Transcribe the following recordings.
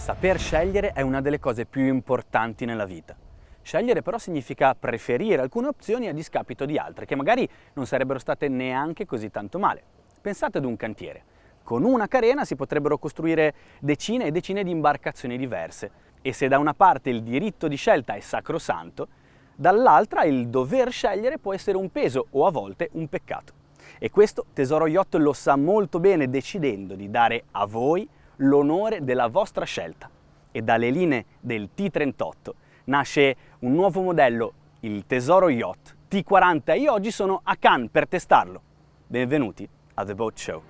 Saper scegliere è una delle cose più importanti nella vita. Scegliere però significa preferire alcune opzioni a discapito di altre, che magari non sarebbero state neanche così tanto male. Pensate ad un cantiere. Con una carena si potrebbero costruire decine e decine di imbarcazioni diverse, e se da una parte il diritto di scelta è sacrosanto, dall'altra il dover scegliere può essere un peso o a volte un peccato. E questo Tesoro Yacht lo sa molto bene, decidendo di dare a voi l'onore della vostra scelta. E dalle linee del T38 nasce un nuovo modello, il Tesoro Yacht T40, e io oggi sono a Cannes per testarlo. Benvenuti a The Boat Show.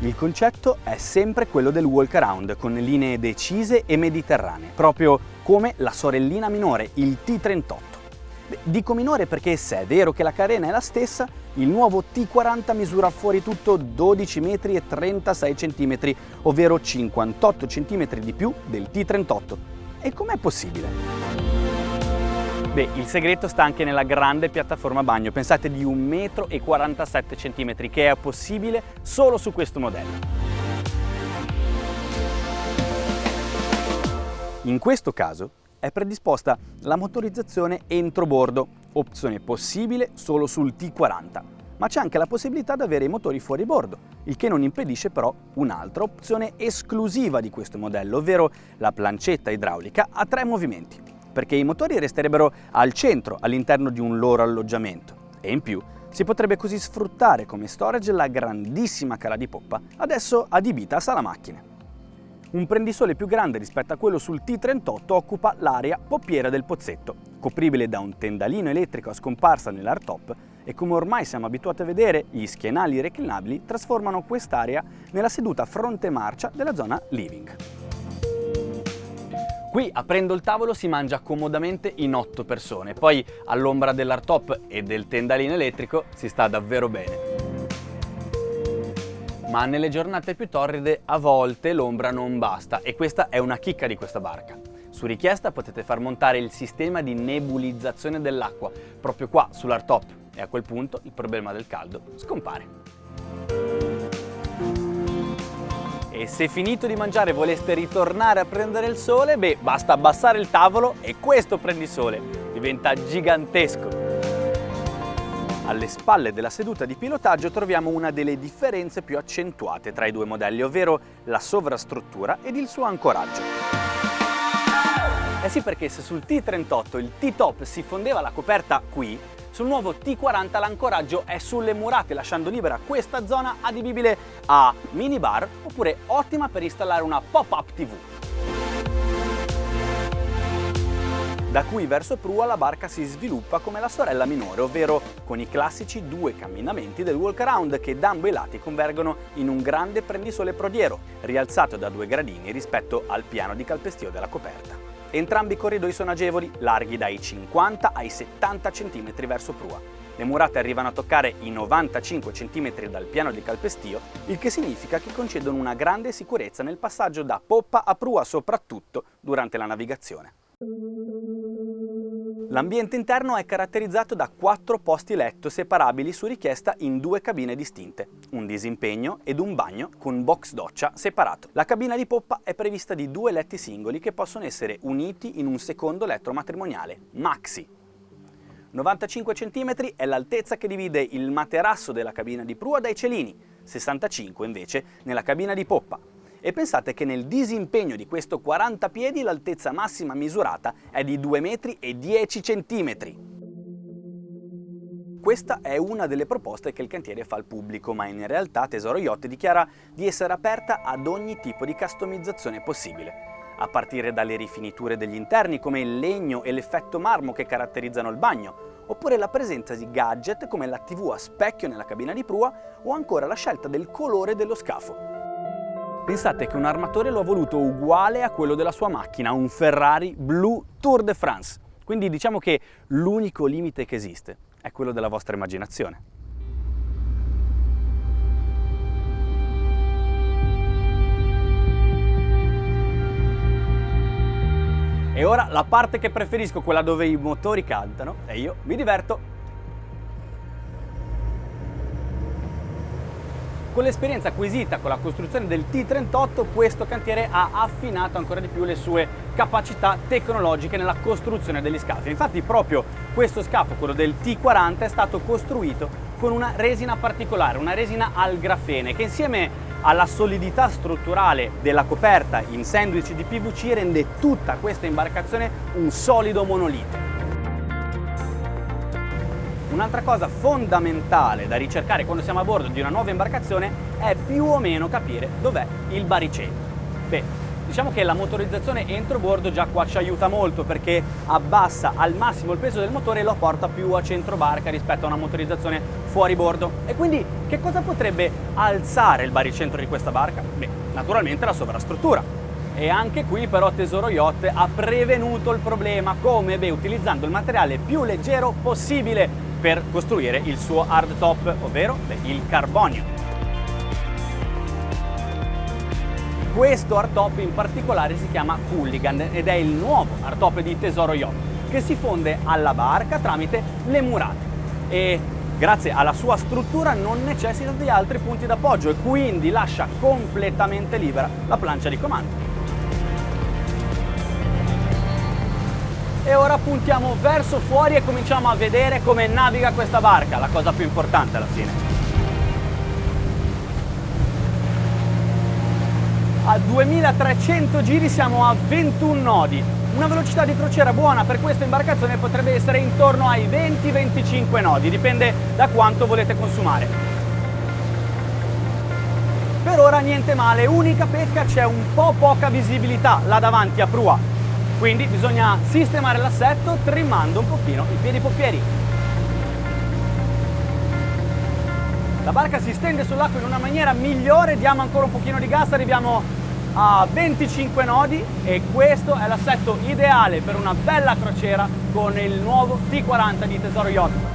Il concetto è sempre quello del walk around, con linee decise e mediterranee, proprio come la sorellina minore, il T38. Dico minore perché, se è vero che la carena è la stessa, il nuovo T40 misura fuori tutto 12 metri e 36 centimetri, ovvero 58 centimetri di più del T38. E com'è possibile? Il segreto sta anche nella grande piattaforma bagno, pensate, di 1,47 cm, che è possibile solo su questo modello. In questo caso è predisposta la motorizzazione entrobordo, opzione possibile solo sul T40, ma c'è anche la possibilità di avere i motori fuori bordo, il che non impedisce però un'altra opzione esclusiva di questo modello, ovvero la plancetta idraulica a 3 movimenti. Perché i motori resterebbero al centro all'interno di un loro alloggiamento, e in più si potrebbe così sfruttare come storage la grandissima cala di poppa, adesso adibita a sala macchine. Un prendisole più grande rispetto a quello sul T38 occupa l'area poppiera del pozzetto, copribile da un tendalino elettrico a scomparsa nell'hardtop, e come ormai siamo abituati a vedere, gli schienali reclinabili trasformano quest'area nella seduta fronte marcia della zona living. Qui, aprendo il tavolo, si mangia comodamente in 8 persone, poi all'ombra dell'hardtop e del tendalino elettrico si sta davvero bene. Ma nelle giornate più torride a volte l'ombra non basta, e questa è una chicca di questa barca. Su richiesta potete far montare il sistema di nebulizzazione dell'acqua proprio qua sull'hardtop, e a quel punto il problema del caldo scompare. E se finito di mangiare voleste ritornare a prendere il sole, basta abbassare il tavolo e questo prendisole diventa gigantesco. Alle spalle della seduta di pilotaggio troviamo una delle differenze più accentuate tra i due modelli, ovvero la sovrastruttura ed il suo ancoraggio. Eh sì, perché se sul T38 il T-top si fondeva la coperta qui, sul nuovo T40 l'ancoraggio è sulle murate, lasciando libera questa zona adibibile a minibar oppure ottima per installare una pop-up TV. Da qui verso prua la barca si sviluppa come la sorella minore, ovvero con i classici 2 camminamenti del walk around che da ambo i lati convergono in un grande prendisole prodiero, rialzato da 2 gradini rispetto al piano di calpestio della coperta. Entrambi i corridoi sono agevoli, larghi dai 50 ai 70 cm verso prua. Le murate arrivano a toccare i 95 cm dal piano di calpestio, il che significa che concedono una grande sicurezza nel passaggio da poppa a prua, soprattutto durante la navigazione. L'ambiente interno è caratterizzato da 4 posti letto separabili su richiesta in 2 cabine distinte, un disimpegno ed un bagno con box doccia separato. La cabina di poppa è prevista di 2 letti singoli che possono essere uniti in un secondo letto matrimoniale, maxi. 95 cm è l'altezza che divide il materasso della cabina di prua dai celini, 65 invece nella cabina di poppa. E pensate che nel disimpegno di questo 40 piedi l'altezza massima misurata è di 2 metri e 10 centimetri. Questa è una delle proposte che il cantiere fa al pubblico, ma in realtà Tesoro Yacht dichiara di essere aperta ad ogni tipo di customizzazione possibile, a partire dalle rifiniture degli interni come il legno e l'effetto marmo che caratterizzano il bagno, oppure la presenza di gadget come la TV a specchio nella cabina di prua o ancora la scelta del colore dello scafo. Pensate che un armatore lo ha voluto uguale a quello della sua macchina, un Ferrari blu Tour de France. Quindi diciamo che l'unico limite che esiste è quello della vostra immaginazione. E ora la parte che preferisco, quella dove i motori cantano e io mi diverto. Con l'esperienza acquisita con la costruzione del T38, questo cantiere ha affinato ancora di più le sue capacità tecnologiche nella costruzione degli scafi. Infatti proprio questo scafo, quello del T40, è stato costruito con una resina particolare, una resina al grafene, che insieme alla solidità strutturale della coperta in sandwich di PVC rende tutta questa imbarcazione un solido monolite. Un'altra cosa fondamentale da ricercare quando siamo a bordo di una nuova imbarcazione è più o meno capire dov'è il baricentro. Beh, diciamo che la motorizzazione entrobordo già qua ci aiuta molto perché abbassa al massimo il peso del motore e lo porta più a centro barca rispetto a una motorizzazione fuori bordo. E quindi che cosa potrebbe alzare il baricentro di questa barca? Beh, naturalmente la sovrastruttura. E anche qui però Tesoro Yacht ha prevenuto il problema. Come? Beh, utilizzando il materiale più leggero possibile per costruire il suo hardtop, ovvero il carbonio. Questo hardtop in particolare si chiama Hooligan ed è il nuovo hardtop di Tesoro Yacht, che si fonde alla barca tramite le murate e grazie alla sua struttura non necessita di altri punti d'appoggio e quindi lascia completamente libera la plancia di comando. E ora puntiamo verso fuori e cominciamo a vedere come naviga questa barca, la cosa più importante alla fine. A 2300 giri siamo a 21 nodi. Una velocità di crociera buona per questa imbarcazione potrebbe essere intorno ai 20-25 nodi, dipende da quanto volete consumare. Per ora niente male, unica pecca, c'è un po' poca visibilità là davanti a prua. Quindi bisogna sistemare l'assetto trimmando un pochino i piedi poppieri. La barca si stende sull'acqua in una maniera migliore, diamo ancora un pochino di gas, arriviamo a 25 nodi e questo è l'assetto ideale per una bella crociera con il nuovo T40 di Tesoro Yacht.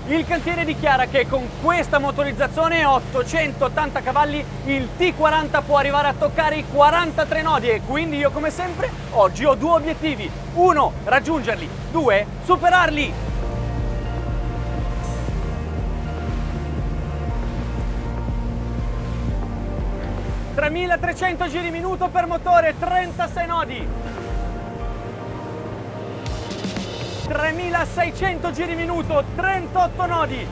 Il cantiere dichiara che con questa motorizzazione 880 cavalli il T40 può arrivare a toccare i 43 nodi e quindi io come sempre oggi ho due obiettivi. 1. Raggiungerli. 2. Superarli. (3300 giri minuto per motore, 36 nodi). 3600 giri minuto, 38 nodi.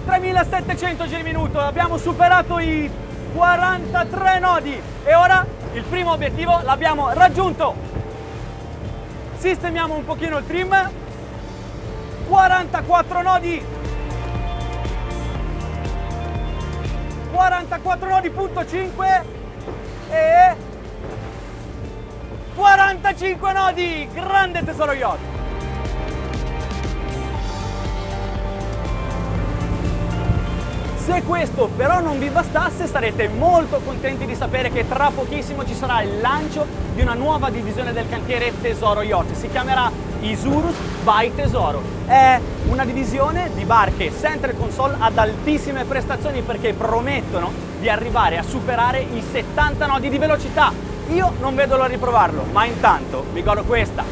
3700 giri minuto, abbiamo superato i 43 nodi e ora il primo obiettivo l'abbiamo raggiunto. Sistemiamo un pochino il trim. 44 nodi. 44 nodi, punto 5 e 45 nodi, grande Tesoro Yacht. Se questo però non vi bastasse, sarete molto contenti di sapere che tra pochissimo ci sarà il lancio di una nuova divisione del cantiere Tesoro Yacht. Si chiamerà Isurus by Tesoro. È una divisione di barche center console ad altissime prestazioni perché promettono di arrivare a superare i 70 nodi di velocità. Io non vedo l'ora di provarlo, ma intanto vi godo questa.